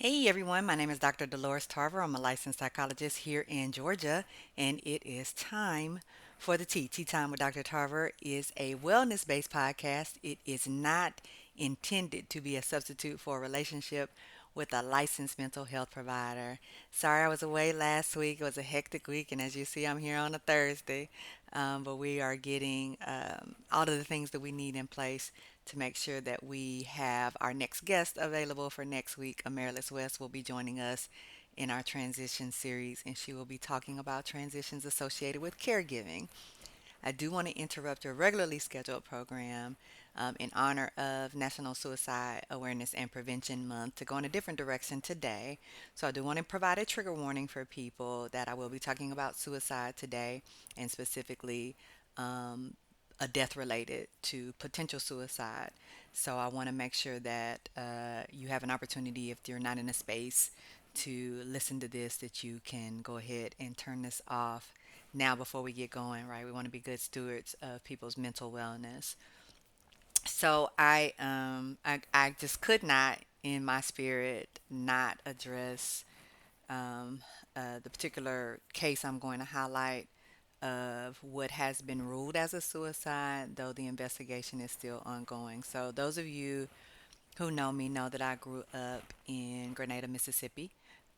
Hey everyone, my name is Dr. Dolores Tarver. I'm a licensed psychologist here in Georgia, and it is time for the Tea. Tea Time with Dr. Tarver is a wellness based podcast. It is not intended to be a substitute for a relationship with a licensed mental health provider. Sorry I was away last week. It was a hectic week, and as you see, I'm here on a Thursday. But we are getting all of the things that we need in place to make sure that we have our next guest available for next week. Amaryllis West will be joining us in our transition series, and she will be talking about transitions associated with caregiving. I do want to interrupt your regularly scheduled program in honor of National Suicide Awareness and Prevention Month to go in a different direction today. So, I do want to provide a trigger warning for people that I will be talking about suicide today and specifically um, a death related to potential suicide. So, I want to make sure that you have an opportunity if you're not in a space to listen to this, that you can go ahead and turn this off now before we get going, right? We want to be good stewards of people's mental wellness. So I just could not in my spirit not address um, the particular case I'm going to highlight of what has been ruled as a suicide, though the investigation is still ongoing. So those of you who know me know that I grew up in Grenada, Mississippi,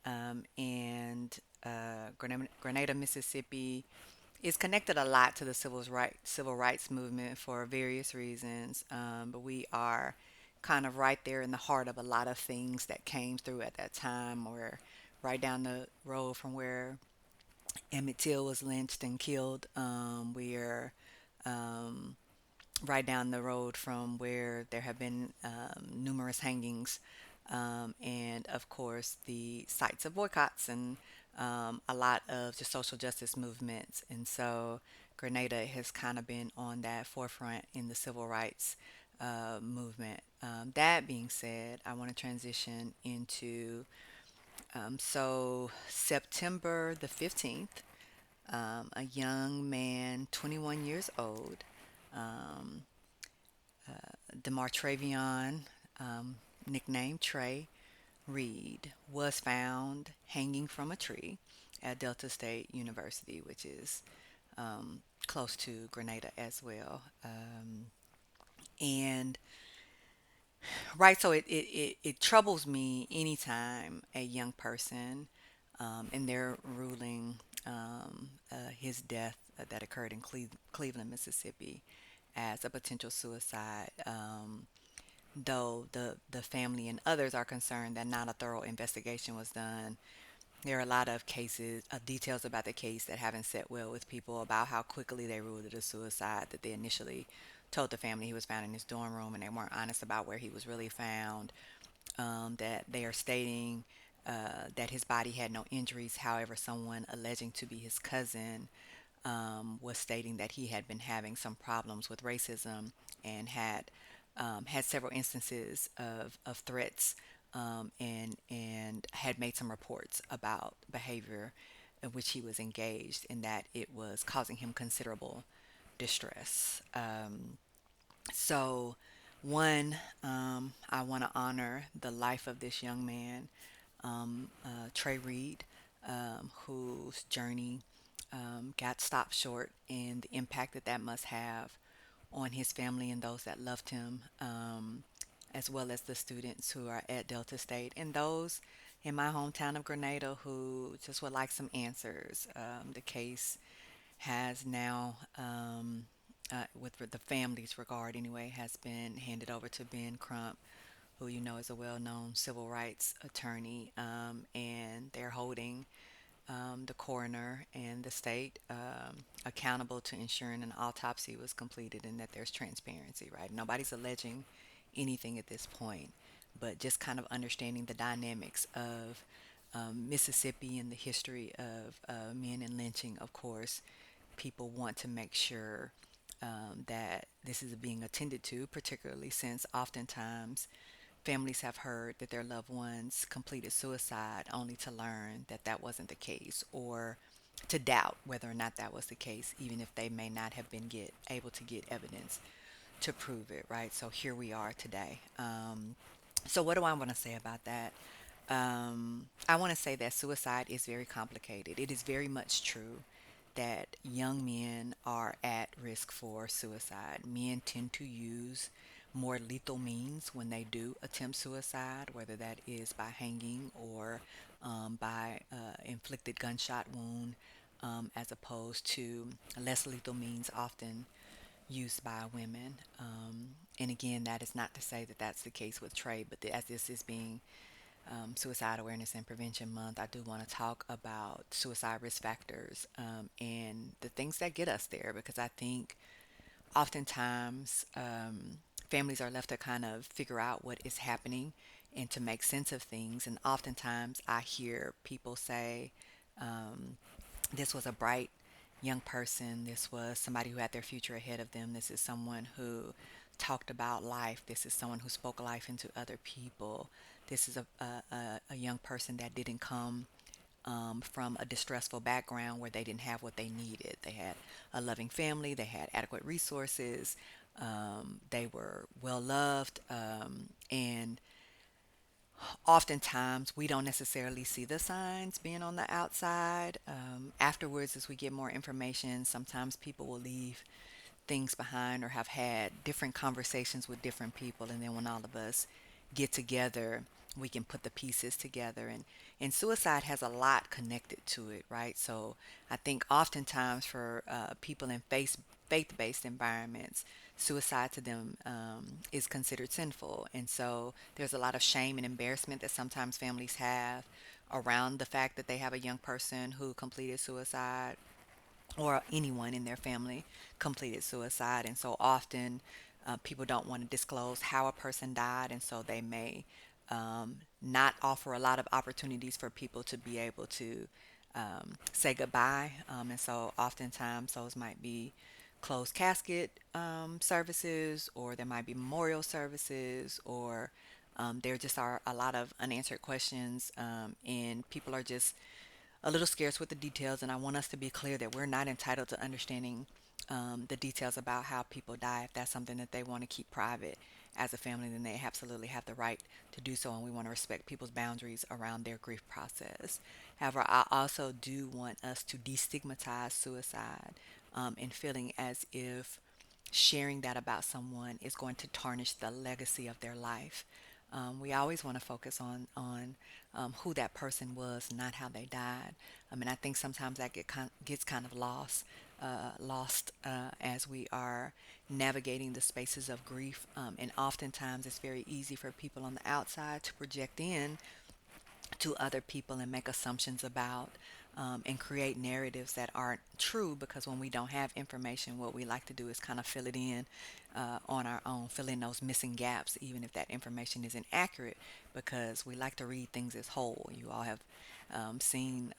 and Grenada, Mississippi is connected a lot to the civil rights movement for various reasons. But we are kind of right there in the heart of a lot of things that came through at that time. We're right down the road from where Emmett Till was lynched and killed. We're um, right down the road from where there have been numerous hangings, and of course the sites of boycotts and a lot of the social justice movements. And so Grenada has kind of been on that forefront in the civil rights movement. That being said, I want to transition into September the 15th, a young man, 21 years old, um, DeMartravion, um, nicknamed Trey Reed, was found hanging from a tree at Delta State University, which is close to Grenada as well. And right, so it troubles me anytime a young person and they're ruling his death that occurred in Cleveland, Mississippi, as a potential suicide. Though the family and others are concerned that not a thorough investigation was done. There are a lot of cases, details about the case that haven't set well with people about how quickly they ruled it a suicide, that they initially told the family he was found in his dorm room and they weren't honest about where he was really found, that they are stating that his body had no injuries. However, someone alleging to be his cousin was stating that he had been having some problems with racism and had several instances of threats, and had made some reports about behavior in which he was engaged and that it was causing him considerable distress. So, one, I want to honor the life of this young man, Trey Reed, whose journey got stopped short, and the impact that that must have on his family and those that loved him, as well as the students who are at Delta State and those in my hometown of Grenada who just would like some answers. The case has now, with the family's regard anyway, has been handed over to Ben Crump, who you know is a well-known civil rights attorney, and they're holding the coroner and the state accountable to ensuring an autopsy was completed and that there's transparency, right? Nobody's alleging anything at this point, but just kind of understanding the dynamics of Mississippi and the history of men and lynching. Of course, people want to make sure that this is being attended to, particularly since oftentimes families have heard that their loved ones completed suicide only to learn that that wasn't the case, or to doubt whether or not that was the case, even if they may not have been able to get evidence to prove it, right? So here we are today. So what do I want to say about that? I want to say that suicide is very complicated. It is very much true that young men are at risk for suicide. Men tend to use more lethal means when they do attempt suicide, whether that is by hanging or by inflicted gunshot wound, as opposed to less lethal means often used by women. And again, that is not to say that that's the case with Trey, but as this is being Suicide Awareness and Prevention Month, I do want to talk about suicide risk factors and the things that get us there because I think oftentimes families are left to kind of figure out what is happening and to make sense of things. And oftentimes I hear people say, this was a bright young person. This was somebody who had their future ahead of them. This is someone who talked about life. This is someone who spoke life into other people. This is a young person that didn't come from a distressful background where they didn't have what they needed. They had a loving family, they had adequate resources, they were well loved, and oftentimes we don't necessarily see the signs being on the outside. Afterwards, as we get more information, sometimes people will leave things behind or have had different conversations with different people. And then when all of us get together, we can put the pieces together. And suicide has a lot connected to it, right? So I think oftentimes for people in faith-based environments, suicide to them is considered sinful. And so there's a lot of shame and embarrassment that sometimes families have around the fact that they have a young person who completed suicide or anyone in their family completed suicide. And so often people don't want to disclose how a person died, and so they may not offer a lot of opportunities for people to be able to say goodbye. And so oftentimes those might be closed casket services, or there might be memorial services, or there just are a lot of unanswered questions, and people are just a little scarce with the details, and I want us to be clear that we're not entitled to understanding the details about how people die. If that's something that they want to keep private as a family, then they absolutely have the right to do so, and we want to respect people's boundaries around their grief process. However, I also do want us to destigmatize suicide and feeling as if sharing that about someone is going to tarnish the legacy of their life. We always want to focus on who that person was, not how they died. I mean, I think sometimes that gets kind of lost as we are navigating the spaces of grief. And oftentimes, it's very easy for people on the outside to project in to other people and make assumptions about and create narratives that aren't true, because when we don't have information, what we like to do is kind of fill it in on our own, fill in those missing gaps, even if that information isn't accurate, because we like to read things as whole. You all have seen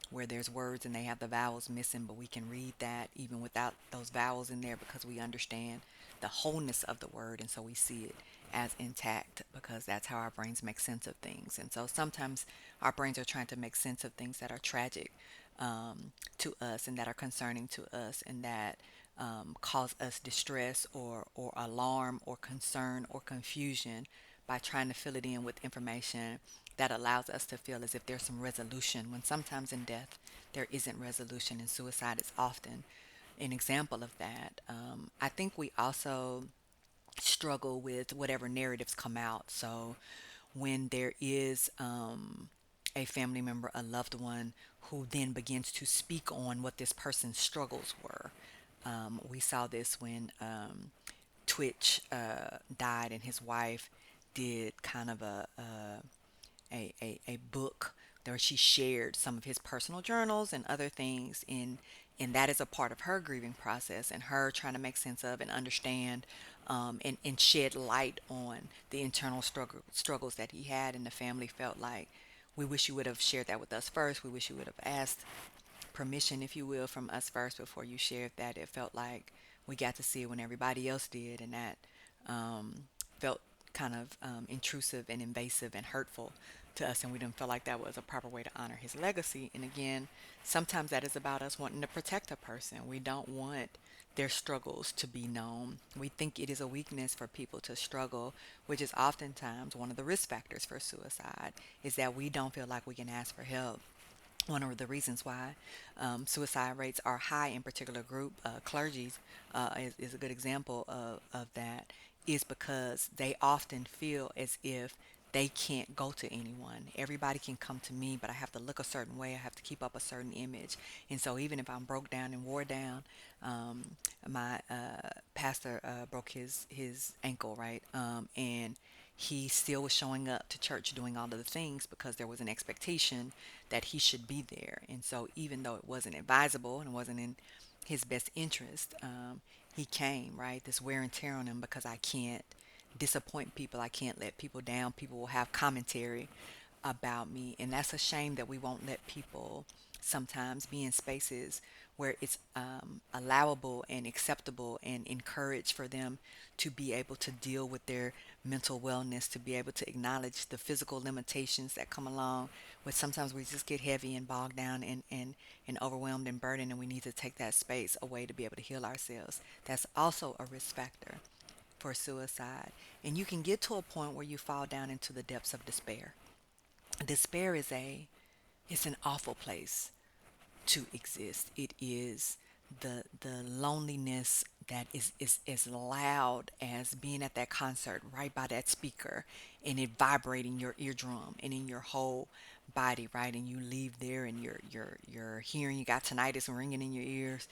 where there's words and they have the vowels missing, but we can read that even without those vowels in there because we understand the wholeness of the word, and so we see it as intact because that's how our brains make sense of things. And so sometimes our brains are trying to make sense of things that are tragic to us and that are concerning to us and that cause us distress or alarm or concern or confusion by trying to fill it in with information that allows us to feel as if there's some resolution, when sometimes in death there isn't resolution, and suicide is often an example of that. I think we also struggle with whatever narratives come out. So when there is a family member, a loved one, who then begins to speak on what this person's struggles were. We saw this when Twitch died, and his wife did kind of a book where she shared some of his personal journals and other things, and that is a part of her grieving process and her trying to make sense of and understand and shed light on the internal struggles that he had. And the family felt like, we wish you would have shared that with us first. We wish you would have asked permission, if you will, from us first before you shared that. It felt like we got to see it when everybody else did, and that um, felt kind of intrusive and invasive and hurtful to us, and we didn't feel like that was a proper way to honor his legacy. And again, sometimes that is about us wanting to protect a person. We don't want their struggles to be known. We think it is a weakness for people to struggle, which is oftentimes one of the risk factors for suicide, is that we don't feel like we can ask for help. One of the reasons why suicide rates are high in particular group clergy is a good example of that, is because they often feel as if they can't go to anyone. Everybody can come to me, but I have to look a certain way. I have to keep up a certain image. And so even if I'm broke down and wore down, um, my pastor broke his ankle, right? And he still was showing up to church doing all of the things because there was an expectation that he should be there. And so, even though it wasn't advisable and it wasn't in his best interest, he came, right? This wear and tear on him because I can't disappoint people. I can't let people down. People will have commentary about me. And that's a shame that we won't let people sometimes be in spaces where it's allowable and acceptable and encouraged for them to be able to deal with their mental wellness, to be able to acknowledge the physical limitations that come along with sometimes we just get heavy and bogged down and overwhelmed and burdened, and we need to take that space away to be able to heal ourselves. That's also a risk factor for suicide. And you can get to a point where you fall down into the depths of despair. Despair is a it's an awful place to exist. It is the loneliness that is as loud as being at that concert right by that speaker and it vibrating your eardrum and in your whole body, right? And you leave there and you're hearing, you got tinnitus ringing in your ears.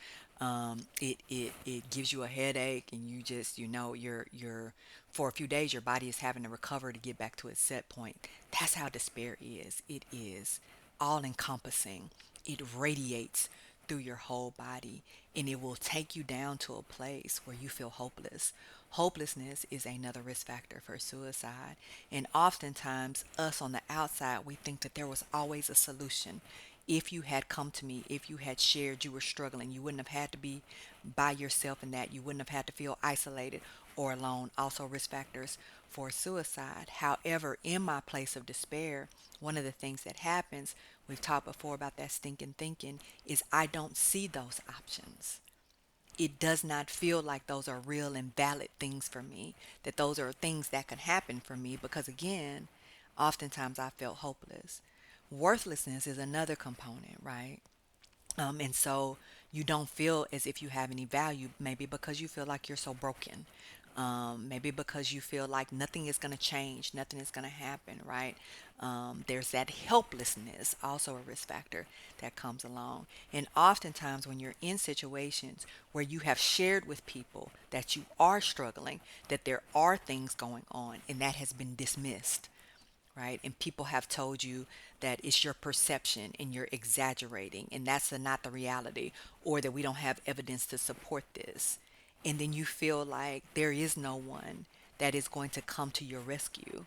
It gives you a headache and you just you're for a few days your body is having to recover to get back to its set point. That's how despair is. It is all encompassing. It radiates through your whole body and it will take you down to a place where you feel hopeless. Hopelessness is another risk factor for suicide. And oftentimes, us on the outside, we think that there was always a solution. If you had come to me, if you had shared you were struggling, you wouldn't have had to be by yourself in that. You wouldn't have had to feel isolated or alone. Also, risk factors for suicide. However, in my place of despair, one of the things that happens, we've talked before about that stinking thinking, is I don't see those options. It does not feel like those are real and valid things for me, that those are things that can happen for me because, again, oftentimes I felt hopeless. Worthlessness is another component, right? And so you don't feel as if you have any value, maybe because you feel like you're so broken. Maybe because you feel like nothing is going to change, nothing is going to happen, right? There's that helplessness, also a risk factor that comes along. And oftentimes, when you're in situations where you have shared with people that you are struggling, that there are things going on, and that has been dismissed, right? And people have told you that it's your perception and you're exaggerating, and that's not the reality, or that we don't have evidence to support this. And then you feel like there is no one that is going to come to your rescue,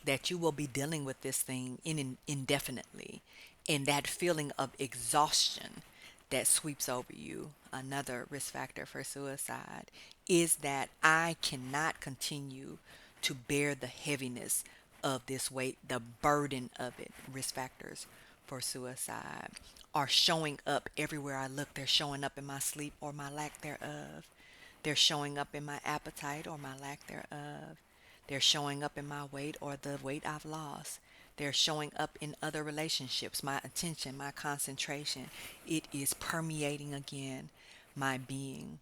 that you will be dealing with this thing indefinitely. And that feeling of exhaustion that sweeps over you, another risk factor for suicide, is that I cannot continue to bear the heaviness of this weight, the burden of it. Risk factors for suicide are showing up everywhere I look. They're showing up in my sleep or my lack thereof. They're showing up in my appetite or my lack thereof. They're showing up in my weight or the weight I've lost. They're showing up in other relationships, my attention, my concentration. It is permeating again my being.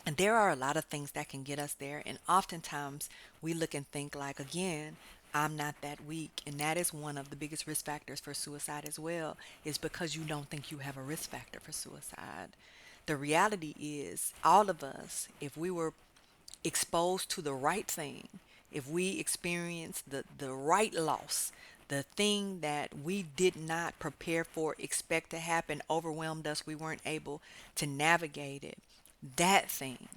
And there are a lot of things that can get us there. And oftentimes we look and think, like, again, I'm not that weak. And that is one of the biggest risk factors for suicide as well, is because you don't think you have a risk factor for suicide. The reality is, all of us, if we were exposed to the right thing, if we experienced the right loss, the thing that we did not prepare for, expect to happen, overwhelmed us, we weren't able to navigate it, that thing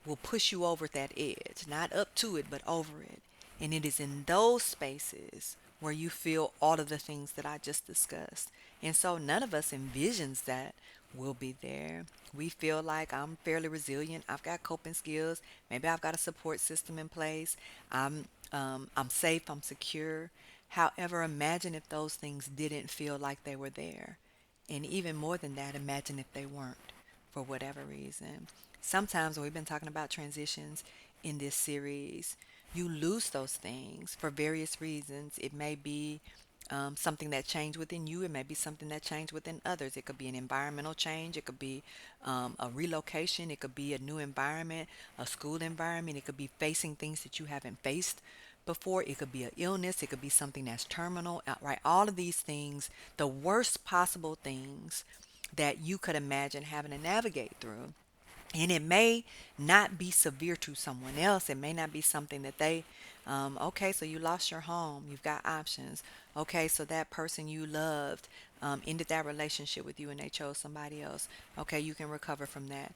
will push you over that edge, not up to it, but over it. And it is in those spaces where you feel all of the things that I just discussed. And so none of us envisions that we'll be there. We feel like I'm fairly resilient. I've got coping skills. Maybe I've got a support system in place. I'm safe. I'm secure. However, imagine if those things didn't feel like they were there. And even more than that, imagine if they weren't. for whatever reason. Sometimes when we've been talking about transitions in this series, you lose those things for various reasons. It may be something that changed within you. It may be something that changed within others. It could be an environmental change. It could be a relocation. It could be a new environment, a school environment. It could be facing things that you haven't faced before. It could be an illness. It could be something that's terminal, right? All of these things, the worst possible things that you could imagine having to navigate through. And it may not be severe to someone else. It may not be something that they, okay, so you lost your home. You've got options. Okay, so that person you loved ended that relationship with you and they chose somebody else. Okay, you can recover from that.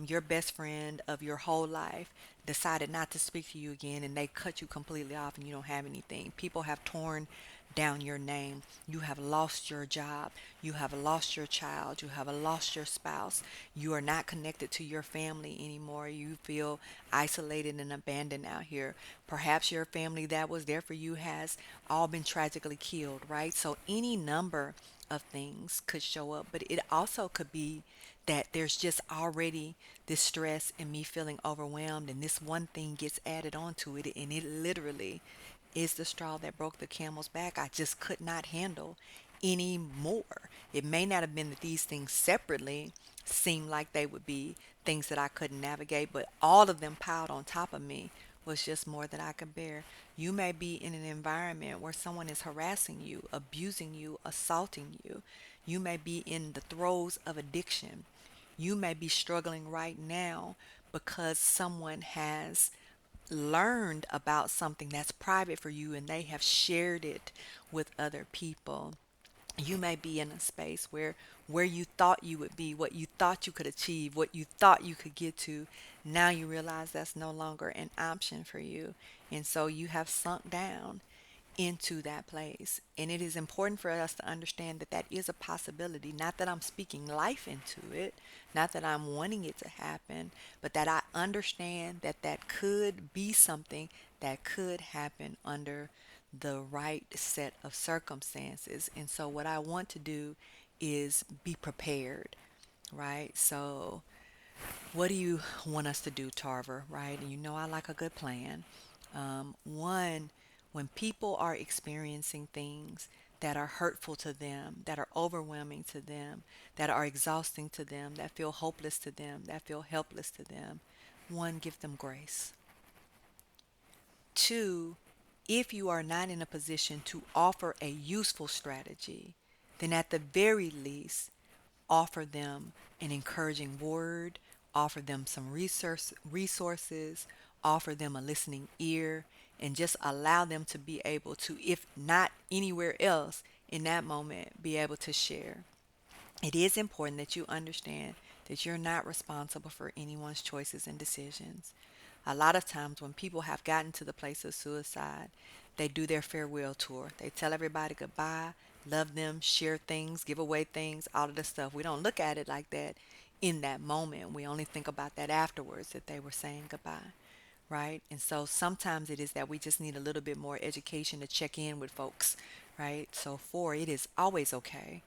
Your best friend of your whole life decided not to speak to you again and they cut you completely off and you don't have anything. People have torn down your name. You have lost your job. You have lost your child. You have lost your spouse. You are not connected to your family anymore. You feel isolated and abandoned out here. Perhaps your family that was there for you has all been tragically killed, right? So any number of things could show up, but it also could be that there's just already this stress and me feeling overwhelmed, and this one thing gets added onto it, and it literally is the straw that broke the camel's back. I just could not handle anymore. It may not have been that these things separately seemed like they would be things that I couldn't navigate, but all of them piled on top of me was just more than I could bear. You may be in an environment where someone is harassing you, abusing you, assaulting you. You may be in the throes of addiction. You may be struggling right now because someone has learned about something that's private for you and they have shared it with other people. You may be in a space where you thought you would be, what you thought you could achieve, what you thought you could get to, now you realize that's no longer an option for you. And so you have sunk down into that place. And it is important for us to understand that that is a possibility. Not that I'm speaking life into it, not that I'm wanting it to happen, but that I understand that that could be something that could happen under the right set of circumstances. And so, what I want to do is be prepared, right? So, what do you want us to do, Tarver, right? And you know I like a good plan. One, when people are experiencing things that are hurtful to them, that are overwhelming to them, that are exhausting to them, that feel hopeless to them, that feel helpless to them, one, give them grace. Two, if you are not in a position to offer a useful strategy, then at the very least, offer them an encouraging word, offer them some resources, offer them a listening ear, and just allow them to be able to, if not anywhere else in that moment, be able to share. It is important that you understand that you're not responsible for anyone's choices and decisions. A lot of times when people have gotten to the place of suicide, they do their farewell tour. They tell everybody goodbye, love them, share things, give away things, all of the stuff. We don't look at it like that in that moment. We only think about that afterwards, that they were saying goodbye, right? And so sometimes it is that we just need a little bit more education to check in with folks, right? So for it is always okay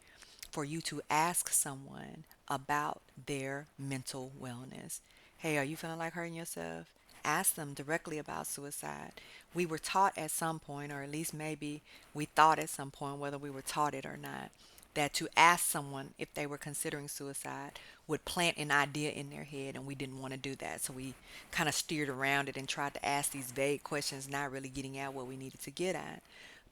for you to ask someone about their mental wellness. Hey, are you feeling like hurting yourself? Ask them directly about suicide. We were taught at some point, or at least maybe we thought at some point, whether we were taught it or not, that to ask someone if they were considering suicide would plant an idea in their head, and we didn't want to do that. So we kind of steered around it and tried to ask these vague questions, not really getting at what we needed to get at.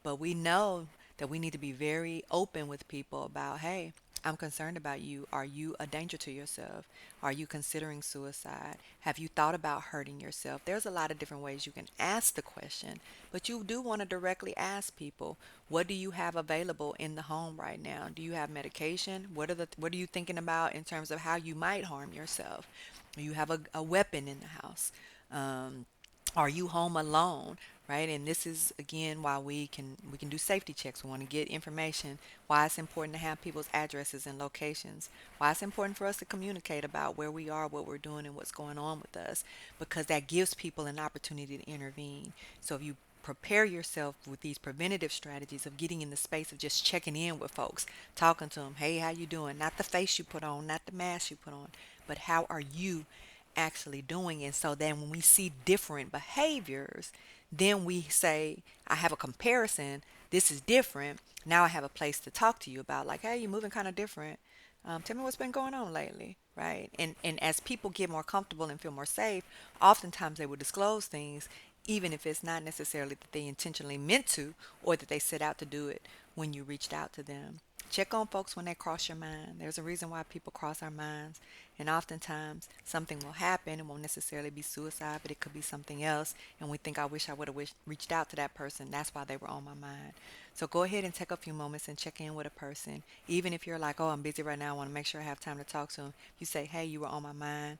But we know that we need to be very open with people about, hey, I'm concerned about you. Are you a danger to yourself? Are you considering suicide? Have you thought about hurting yourself? There's a lot of different ways you can ask the question, but you do want to directly ask people, what do you have available in the home right now? Do you have medication? What are you thinking about in terms of how you might harm yourself? Do you have a weapon in the house? Um, are you home alone, right? And this is again why we can do safety checks. We want to get information, why it's important to have people's addresses and locations, why it's important for us to communicate about where we are, what we're doing, and what's going on with us, because that gives people an opportunity to intervene. So if you prepare yourself with these preventative strategies of getting in the space of just checking in with folks, talking to them. Hey, how you doing? Not the face you put on, not the mask you put on, but how are you actually doing? And so then when we see different behaviors, then we say, I have a comparison. This is different. Now I have a place to talk to you about, like, hey, you're moving kind of different. Tell me what's been going on lately, right? And as people get more comfortable and feel more safe, oftentimes they will disclose things, even if it's not necessarily that they intentionally meant to or that they set out to do it when you reached out to them. Check on folks when they cross your mind. There's a reason why people cross our minds. And oftentimes something will happen. It won't necessarily be suicide, but it could be something else. And we think, I wish I would have reached out to that person. That's why they were on my mind. So go ahead and take a few moments and check in with a person. Even if you're like, oh, I'm busy right now, I want to make sure I have time to talk to them. You say, hey, you were on my mind.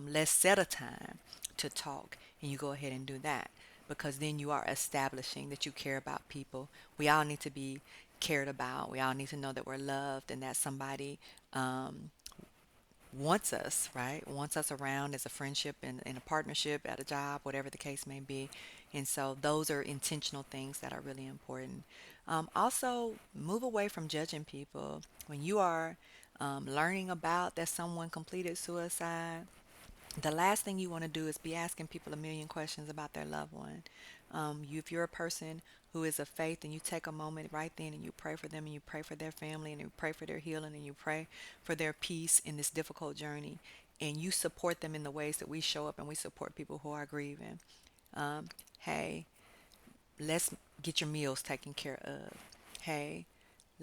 Let's set a time to talk. And you go ahead and do that, because then you are establishing that you care about people. We all need to be cared about. We all need to know that we're loved and that somebody um, wants us, right? Wants us around as a friendship and in a partnership, at a job, whatever the case may be. And so those are intentional things that are really important. Also, move away from judging people. When you are learning about that someone completed suicide, the last thing you want to do is be asking people a million questions about their loved one. If you're a person who is of faith, and you take a moment right then and you pray for them and you pray for their family and you pray for their healing and you pray for their peace in this difficult journey, and you support them in the ways that we show up and we support people who are grieving. Um, hey, let's get your meals taken care of. Hey,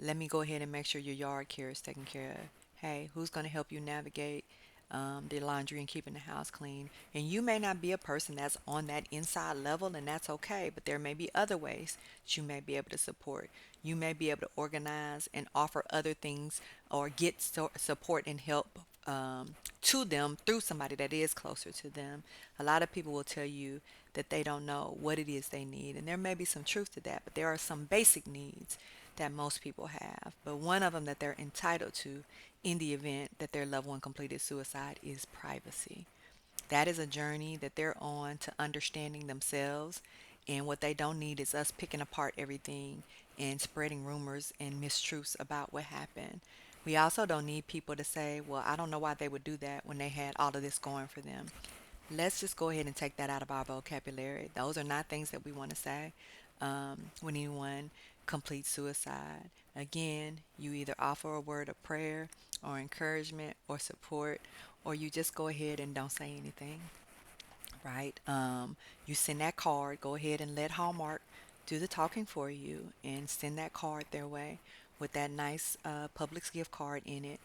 let me go ahead and make sure your yard care is taken care of. Hey, who's going to help you navigate the laundry and keeping the house clean? And you may not be a person that's on that inside level, and that's okay, but there may be other ways that you may be able to support. You may be able to organize and offer other things, or get support and help to them through somebody that is closer to them. A lot of people will tell you that they don't know what it is they need, and there may be some truth to that, but there are some basic needs that most people have. But one of them that they're entitled to in the event that their loved one completed suicide is privacy. That is a journey that they're on to understanding themselves. And what they don't need is us picking apart everything and spreading rumors and mistruths about what happened. We also don't need people to say, well, I don't know why they would do that when they had all of this going for them. Let's just go ahead and take that out of our vocabulary. Those are not things that we want to say when anyone completes suicide. Again, you either offer a word of prayer or encouragement or support, or you just go ahead and don't say anything, right? You send that card. Go ahead and let Hallmark do the talking for you and send that card their way with that nice Publix gift card in it,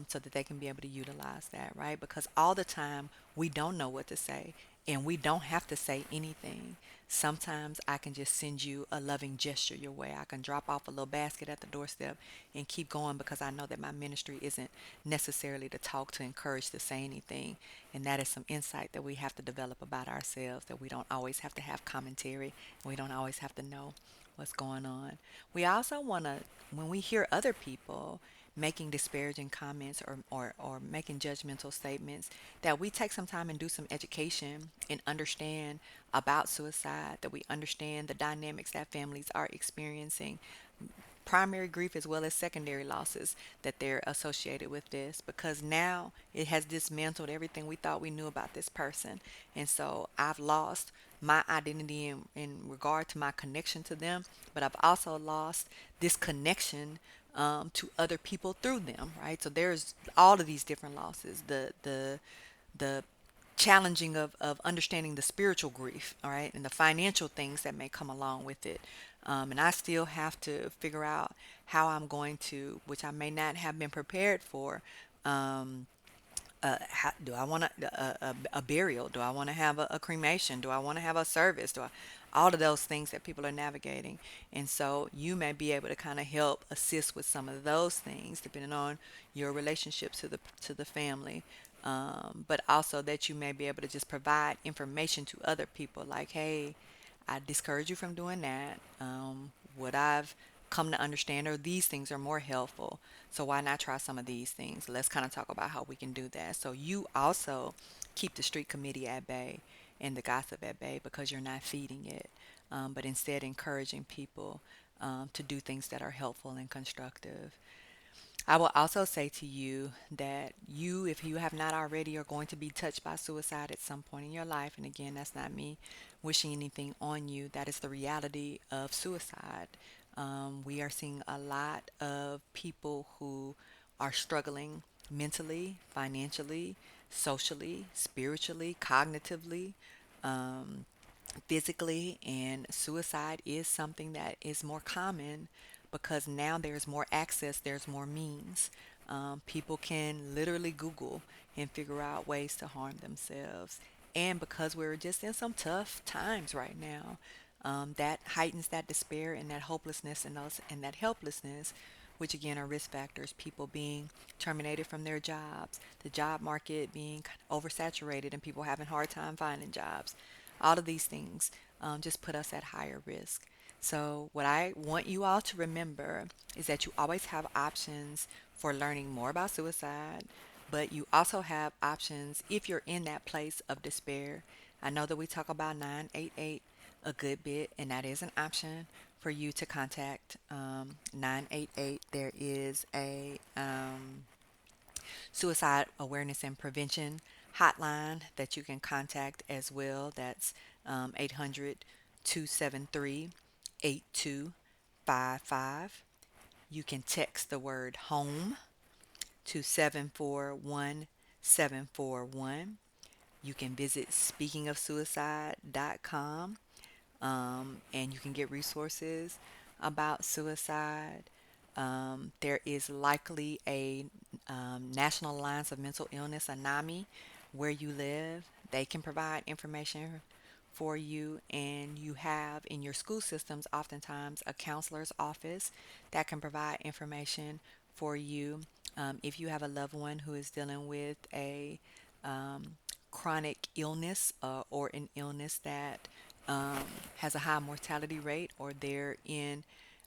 so that they can be able to utilize that, right? Because all the time we don't know what to say, and we don't have to say anything. Sometimes I can just send you a loving gesture your way. I can drop off a little basket at the doorstep and keep going, because I know that my ministry isn't necessarily to talk, to encourage, to say anything. And that is some insight that we have to develop about ourselves, that we don't always have to have commentary, and we don't always have to know what's going on. We also want to, when we hear other people making disparaging comments, or making judgmental statements, that we take some time and do some education and understand about suicide, that we understand the dynamics that families are experiencing, primary grief as well as secondary losses that they're associated with this, because now it has dismantled everything we thought we knew about this person. And so I've lost my identity in regard to my connection to them, but I've also lost this connection to other people through them, right? So there's all of these different losses. The challenging of understanding the spiritual grief, all right, and the financial things that may come along with it. And I still have to figure out how I'm going to, which I may not have been prepared for. Um, do I want a burial? Do I want to have a cremation? Do I want to have a service? All of those things that people are navigating. And so you may be able to kind of help assist with some of those things, depending on your relationship to the family. But also that you may be able to just provide information to other people, like, hey, I discourage you from doing that. What I've come to understand, or these things are more helpful. So why not try some of these things? Let's kind of talk about how we can do that. So you also keep the street committee at bay and the gossip at bay, because you're not feeding it. but instead encouraging people to do things that are helpful and constructive. I will also say to you that you, if you have not already, are going to be touched by suicide at some point in your life. And again, that's not me wishing anything on you. That is the reality of suicide. We are seeing a lot of people who are struggling mentally, financially, socially, spiritually, cognitively. Um, Physically, and suicide is something that is more common because now there's more access, there's more means. People can literally Google and figure out ways to harm themselves. And because we're just in some tough times right now, that heightens that despair and that hopelessness and that helplessness, which again are risk factors. People being terminated from their jobs, the job market being kind of oversaturated, and people having a hard time finding jobs. All of these things just put us at higher risk. So, what I want you all to remember is that you always have options for learning more about suicide, but you also have options if you're in that place of despair. I know that we talk about 988 a good bit, and that is an option for you to contact 988. There is a suicide awareness and prevention hotline that you can contact as well. That's 800 You can text the word home to 741 You can visit speakingofsuicide.com, and you can get resources about suicide. There is likely a National Alliance of Mental Illness, a NAMI, where you live. They can provide information for you, and you have in your school systems oftentimes a counselor's office that can provide information for you. If you have a loved one who is dealing with a um, chronic illness or an illness that um, has a high mortality rate, or they're in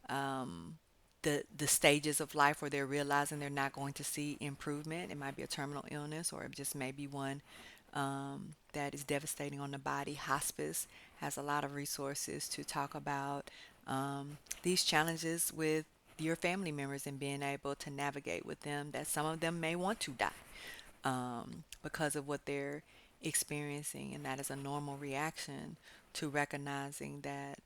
um, the stages of life where they're realizing they're not going to see improvement. It might be a terminal illness, or it just may be one that is devastating on the body. Hospice has a lot of resources to talk about these challenges with your family members and being able to navigate with them, that some of them may want to die because of what they're experiencing, and that is a normal reaction to recognizing that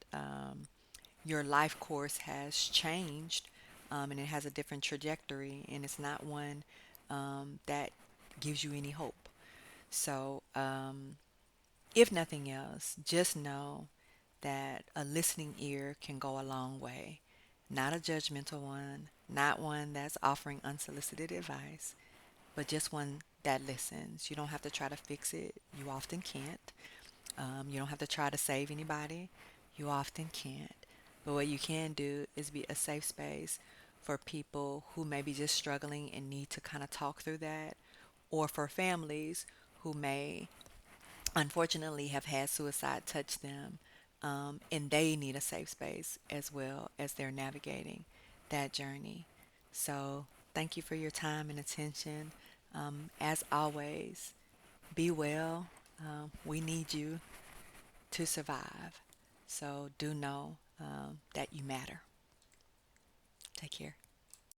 your life course has changed, and it has a different trajectory, and it's not one that gives you any hope. So, if nothing else, just know that a listening ear can go a long way. Not a judgmental one, not one that's offering unsolicited advice, but just one that listens. You don't have to try to fix it. You often can't. You don't have to try to save anybody. You often can't. But what you can do is be a safe space for people who may be just struggling and need to kind of talk through that, or for families who may unfortunately have had suicide touch them, and they need a safe space as well as they're navigating that journey. So, thank you for your time and attention. As always, be well. We need you to survive. So, do know that you matter. Take care.